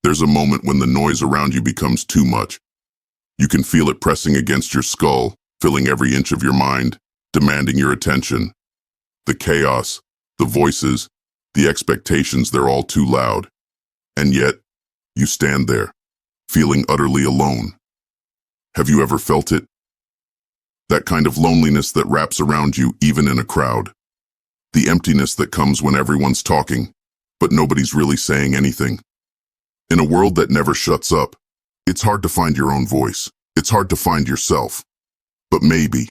There's a moment when the noise around you becomes too much. You can feel it pressing against your skull, filling every inch of your mind, demanding your attention. The chaos, the voices, the expectations, they're all too loud. And yet, you stand there, feeling utterly alone. Have you ever felt it? That kind of loneliness that wraps around you even in a crowd. The emptiness that comes when everyone's talking, but nobody's really saying anything. In a world that never shuts up, it's hard to find your own voice. It's hard to find yourself. But maybe,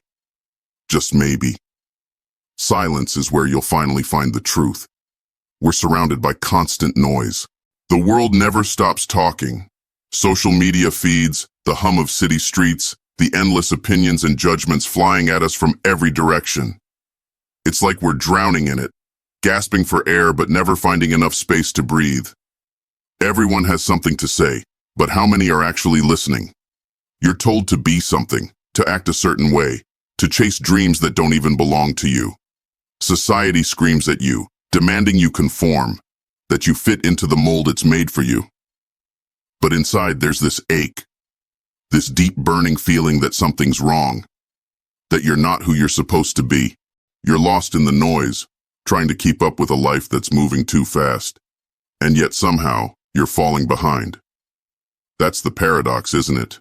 just maybe, silence is where you'll finally find the truth. We're surrounded by constant noise. The world never stops talking. Social media feeds, the hum of city streets, the endless opinions and judgments flying at us from every direction. It's like we're drowning in it, gasping for air but never finding enough space to breathe. Everyone has something to say, but how many are actually listening? You're told to be something, to act a certain way, to chase dreams that don't even belong to you. Society screams at you, demanding you conform, that you fit into the mold it's made for you. But inside there's this ache, this deep burning feeling that something's wrong, that you're not who you're supposed to be. You're lost in the noise, trying to keep up with a life that's moving too fast. And yet somehow, you're falling behind. That's the paradox, isn't it?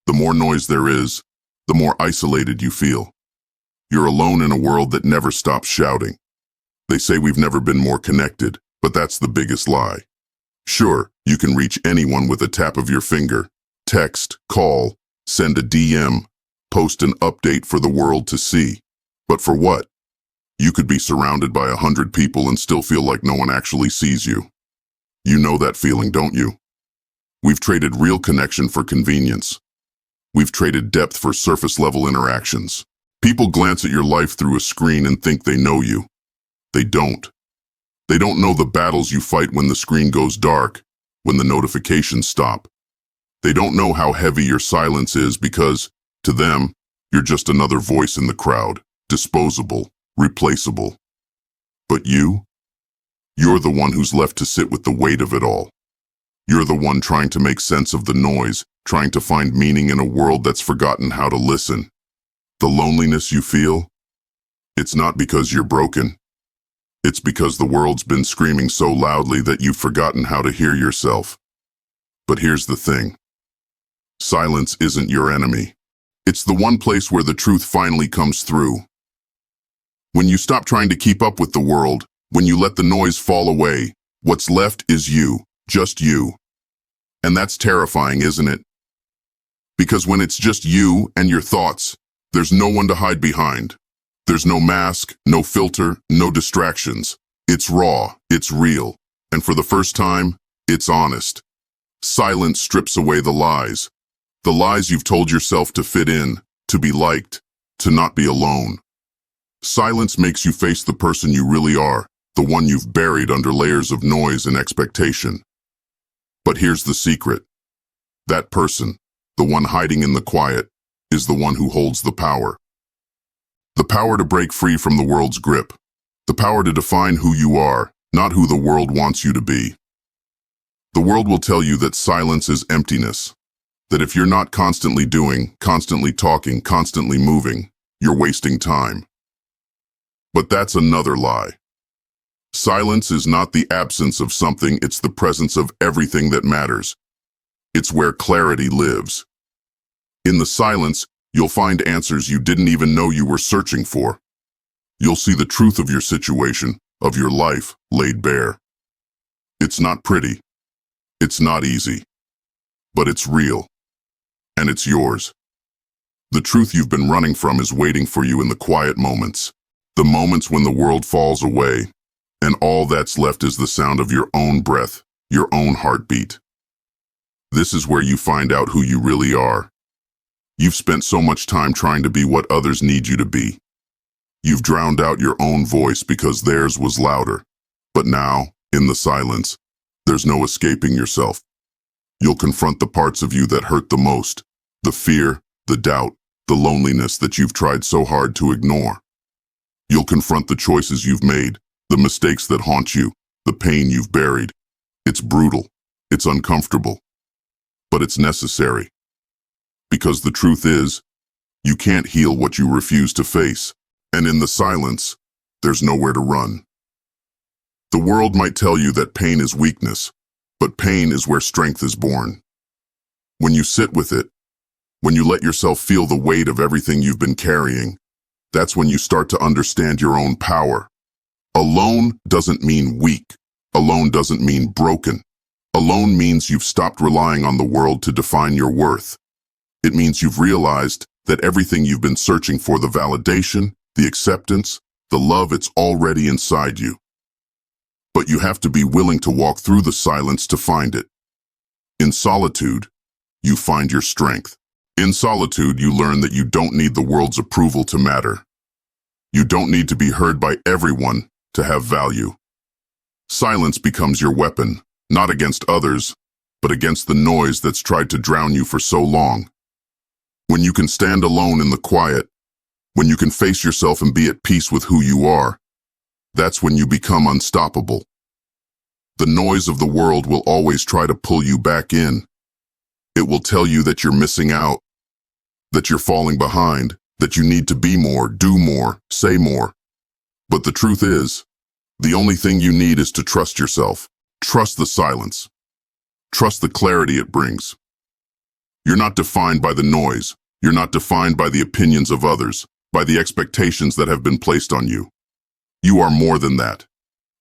The more noise there is, the more isolated you feel. You're alone in a world that never stops shouting. They say we've never been more connected, but that's the biggest lie. Sure, you can reach anyone with a tap of your finger. Text, call, send a DM, post an update for the world to see. But for what? You could be surrounded by 100 people and still feel like no one actually sees you. You know that feeling, don't you? We've traded real connection for convenience. We've traded depth for surface-level interactions. People glance at your life through a screen and think they know you. They don't. They don't know the battles you fight when the screen goes dark, when the notifications stop. They don't know how heavy your silence is because, to them, you're just another voice in the crowd, disposable, replaceable. But you're the one who's left to sit with the weight of it all. You're the one trying to make sense of the noise, trying to find meaning in a world that's forgotten how to listen. The loneliness you feel, it's not because you're broken. It's because the world's been screaming so loudly that you've forgotten how to hear yourself. But here's the thing. Silence isn't your enemy. It's the one place where the truth finally comes through. When you stop trying to keep up with the world, when you let the noise fall away, what's left is you, just you. And that's terrifying, isn't it? Because when it's just you and your thoughts, there's no one to hide behind. There's no mask, no filter, no distractions. It's raw, it's real, and for the first time, it's honest. Silence strips away the lies you've told yourself to fit in, to be liked, to not be alone. Silence makes you face the person you really are, the one you've buried under layers of noise and expectation. But here's the secret. That person, the one hiding in the quiet, is the one who holds the power. The power to break free from the world's grip. The power to define who you are, not who the world wants you to be. The world will tell you that silence is emptiness, that if you're not constantly doing, constantly talking, constantly moving, you're wasting time. But that's another lie. Silence is not the absence of something, it's the presence of everything that matters. It's where clarity lives. In the silence, you'll find answers you didn't even know you were searching for. You'll see the truth of your situation, of your life, laid bare. It's not pretty. It's not easy. But it's real. And it's yours. The truth you've been running from is waiting for you in the quiet moments. The moments when the world falls away, and all that's left is the sound of your own breath, your own heartbeat. This is where you find out who you really are. You've spent so much time trying to be what others need you to be. You've drowned out your own voice because theirs was louder. But now, in the silence, there's no escaping yourself. You'll confront the parts of you that hurt the most, the fear, the doubt, the loneliness that you've tried so hard to ignore. You'll confront the choices you've made, the mistakes that haunt you, the pain you've buried. It's brutal. It's uncomfortable, but it's necessary. Because the truth is, you can't heal what you refuse to face, and in the silence, there's nowhere to run. The world might tell you that pain is weakness, but pain is where strength is born. When you sit with it, when you let yourself feel the weight of everything you've been carrying, that's when you start to understand your own power. Alone doesn't mean weak. Alone doesn't mean broken. Alone means you've stopped relying on the world to define your worth. It means you've realized that everything you've been searching for, the validation, the acceptance, the love, it's already inside you. But you have to be willing to walk through the silence to find it. In solitude, you find your strength. In solitude, you learn that you don't need the world's approval to matter. You don't need to be heard by everyone to have value. Silence becomes your weapon, not against others, but against the noise that's tried to drown you for so long. When you can stand alone in the quiet, when you can face yourself and be at peace with who you are, that's when you become unstoppable. The noise of the world will always try to pull you back in. It will tell you that you're missing out, that you're falling behind, that you need to be more, do more, say more. But the truth is, the only thing you need is to trust yourself. Trust the silence. Trust the clarity it brings. You're not defined by the noise. You're not defined by the opinions of others, by the expectations that have been placed on you. You are more than that.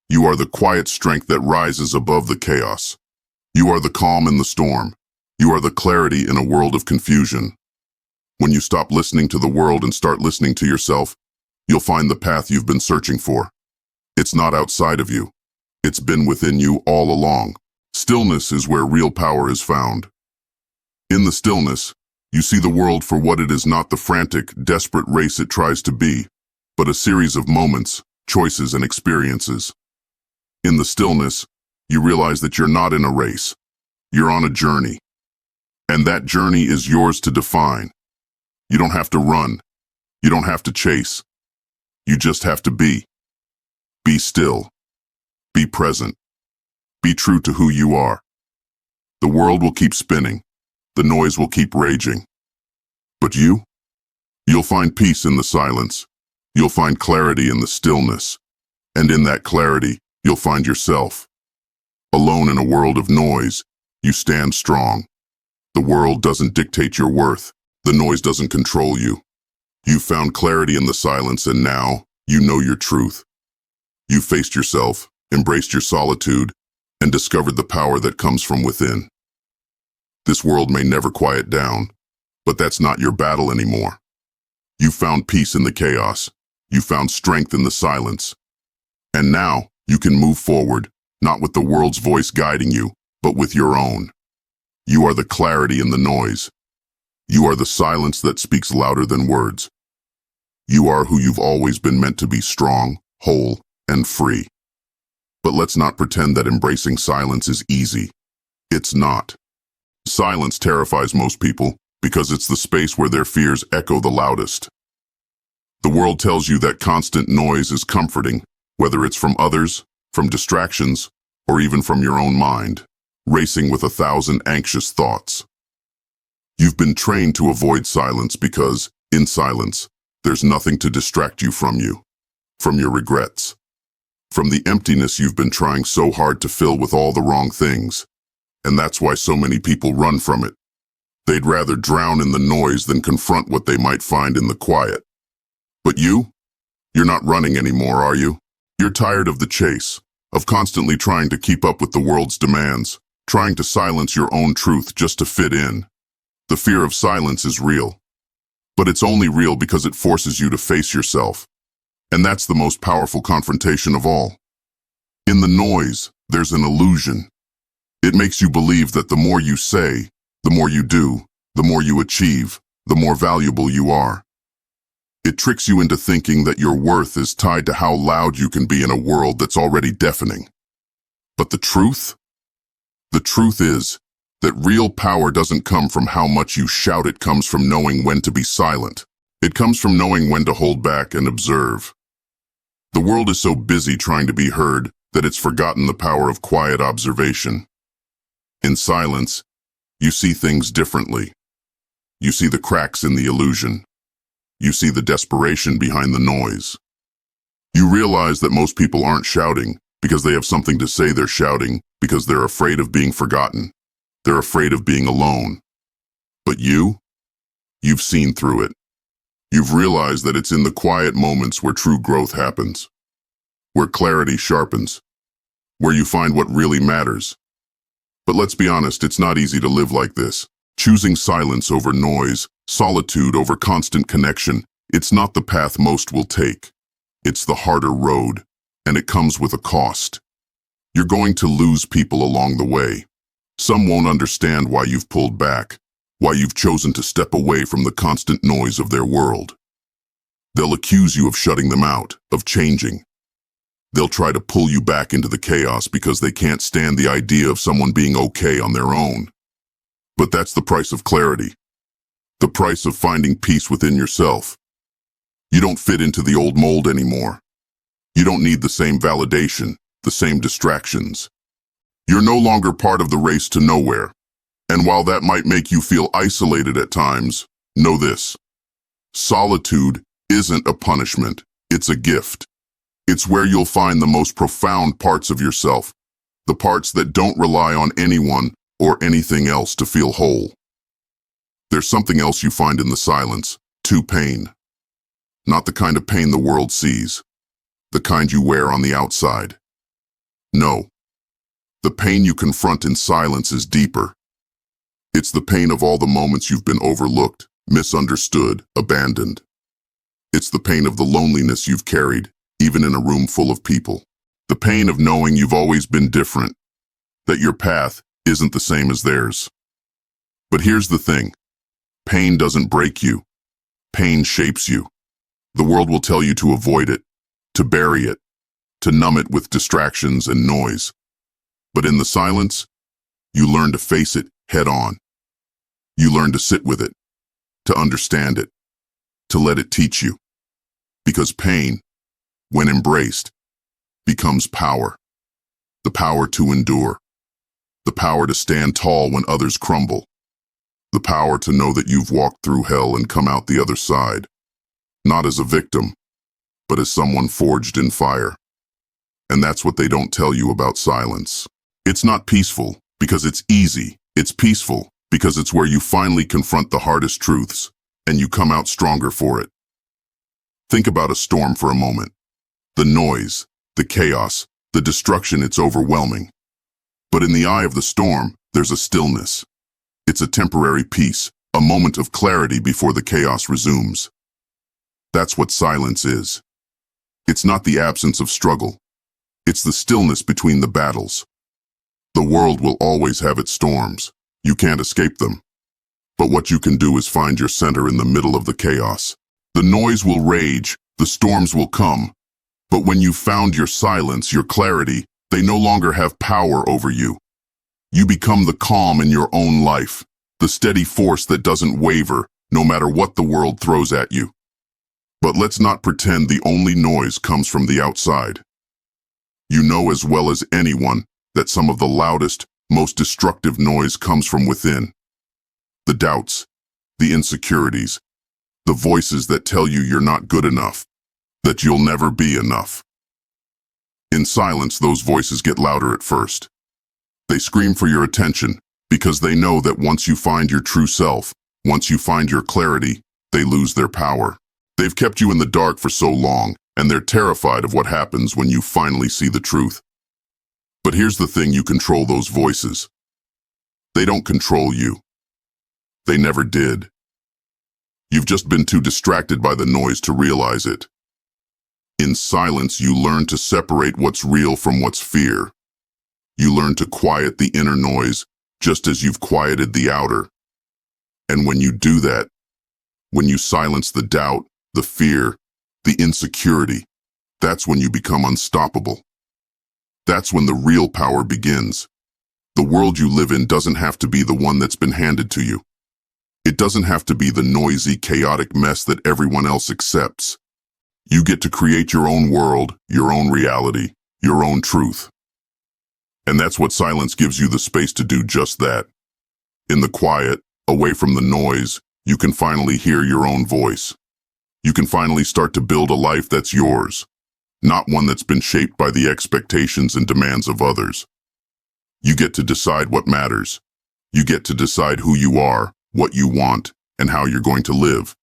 You are the quiet strength that rises above the chaos. You are the calm in the storm. You are the clarity in a world of confusion. When you stop listening to the world and start listening to yourself, you'll find the path you've been searching for. It's not outside of you. It's been within you all along. Stillness is where real power is found. In the stillness, you see the world for what it is, not the frantic, desperate race it tries to be, but a series of moments, choices, and experiences. In the stillness, you realize that you're not in a race. You're on a journey. And that journey is yours to define. You don't have to run. You don't have to chase. You just have to be. Be still. Be present. Be true to who you are. The world will keep spinning. The noise will keep raging. But you'll find peace in the silence. You'll find clarity in the stillness. And in that clarity, you'll find yourself. Alone in a world of noise, you stand strong. The world doesn't dictate your worth. The noise doesn't control you. You found clarity in the silence, and now you know your truth. You faced yourself, embraced your solitude, and discovered the power that comes from within. This world may never quiet down, but that's not your battle anymore. You found peace in the chaos. You found strength in the silence. And now you can move forward, not with the world's voice guiding you, but with your own. You are the clarity in the noise. You are the silence that speaks louder than words. You are who you've always been meant to be: strong, whole, and free. But let's not pretend that embracing silence is easy. It's not. Silence terrifies most people because it's the space where their fears echo the loudest. The world tells you that constant noise is comforting, whether it's from others, from distractions, or even from your own mind, racing with 1,000 anxious thoughts. You've been trained to avoid silence because, in silence, there's nothing to distract you, from your regrets, from the emptiness you've been trying so hard to fill with all the wrong things. And that's why so many people run from it. They'd rather drown in the noise than confront what they might find in the quiet. But you're not running anymore, are you? You're tired of the chase, of constantly trying to keep up with the world's demands, trying to silence your own truth just to fit in. The fear of silence is real. But it's only real because it forces you to face yourself. And that's the most powerful confrontation of all. In the noise, there's an illusion. It makes you believe that the more you say, the more you do, the more you achieve, the more valuable you are. It tricks you into thinking that your worth is tied to how loud you can be in a world that's already deafening. But the truth? The truth is that real power doesn't come from how much you shout. It comes from knowing when to be silent. It comes from knowing when to hold back and observe. The world is so busy trying to be heard that it's forgotten the power of quiet observation. In silence, you see things differently. You see the cracks in the illusion. You see the desperation behind the noise. You realize that most people aren't shouting because they have something to say. They're shouting because they're afraid of being forgotten. They're afraid of being alone. But you've seen through it. You've realized that it's in the quiet moments where true growth happens, where clarity sharpens, where you find what really matters. But let's be honest, it's not easy to live like this. Choosing silence over noise, solitude over constant connection, it's not the path most will take. It's the harder road, and it comes with a cost. You're going to lose people along the way. Some won't understand why you've pulled back, why you've chosen to step away from the constant noise of their world. They'll accuse you of shutting them out, of changing. They'll try to pull you back into the chaos because they can't stand the idea of someone being okay on their own. But that's the price of clarity, the price of finding peace within yourself. You don't fit into the old mold anymore. You don't need the same validation, the same distractions. You're no longer part of the race to nowhere. And while that might make you feel isolated at times, know this: solitude isn't a punishment, it's a gift. It's where you'll find the most profound parts of yourself, the parts that don't rely on anyone or anything else to feel whole. There's something else you find in the silence, pain. Not the kind of pain the world sees, the kind you wear on the outside. No, the pain you confront in silence is deeper. It's the pain of all the moments you've been overlooked, misunderstood, abandoned. It's the pain of the loneliness you've carried, even in a room full of people. The pain of knowing you've always been different, that your path isn't the same as theirs. But here's the thing: pain doesn't break you. Pain shapes you. The world will tell you to avoid it, to bury it, to numb it with distractions and noise. But in the silence, you learn to face it head on. You learn to sit with it, to understand it, to let it teach you. Because pain, when embraced, becomes power. The power to endure. The power to stand tall when others crumble. The power to know that you've walked through hell and come out the other side. Not as a victim, but as someone forged in fire. And that's what they don't tell you about silence. It's not peaceful because it's easy. It's peaceful because it's where you finally confront the hardest truths, and you come out stronger for it. Think about a storm for a moment. The noise, the chaos, the destruction, it's overwhelming. But in the eye of the storm, there's a stillness. It's a temporary peace, a moment of clarity before the chaos resumes. That's what silence is. It's not the absence of struggle. It's the stillness between the battles. The world will always have its storms. You can't escape them. But what you can do is find your center in the middle of the chaos. The noise will rage, the storms will come. But when you've found your silence, your clarity, they no longer have power over you. You become the calm in your own life, the steady force that doesn't waver, no matter what the world throws at you. But let's not pretend the only noise comes from the outside. You know as well as anyone that some of the loudest, most destructive noise comes from within. The doubts, the insecurities, the voices that tell you you're not good enough, that you'll never be enough. In silence, those voices get louder at first. They scream for your attention because they know that once you find your true self, once you find your clarity, they lose their power. They've kept you in the dark for so long, and they're terrified of what happens when you finally see the truth. But here's the thing: you control those voices. They don't control you. They never did. You've just been too distracted by the noise to realize it. In silence, you learn to separate what's real from what's fear. You learn to quiet the inner noise just as you've quieted the outer. And when you do that, when you silence the doubt, the fear, the insecurity, that's when you become unstoppable. That's when the real power begins. The world you live in doesn't have to be the one that's been handed to you. It doesn't have to be the noisy, chaotic mess that everyone else accepts. You get to create your own world, your own reality, your own truth. And that's what silence gives you the space to do just that. In the quiet, away from the noise, you can finally hear your own voice. You can finally start to build a life that's yours, not one that's been shaped by the expectations and demands of others. You get to decide what matters. You get to decide who you are, what you want, and how you're going to live.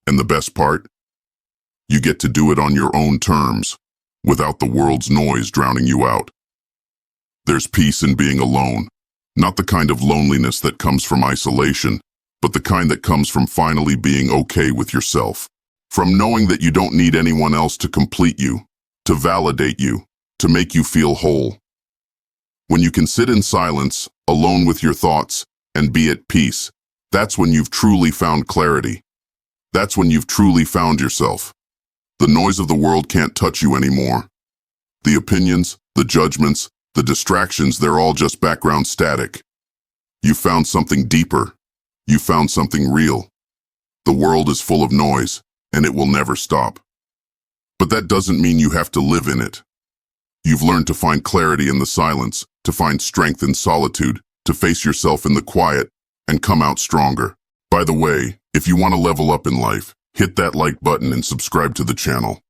And the best part? You get to do it on your own terms, without the world's noise drowning you out. There's peace in being alone, not the kind of loneliness that comes from isolation, but the kind that comes from finally being okay with yourself. From knowing that you don't need anyone else to complete you, to validate you, to make you feel whole. When you can sit in silence, alone with your thoughts, and be at peace, that's when you've truly found clarity. That's when you've truly found yourself. The noise of the world can't touch you anymore. The opinions, the judgments, the distractions, they're all just background static. You found something deeper. You found something real. The world is full of noise, and it will never stop. But that doesn't mean you have to live in it. You've learned to find clarity in the silence, to find strength in solitude, to face yourself in the quiet, and come out stronger. By the way, if you want to level up in life, hit that like button and subscribe to the channel.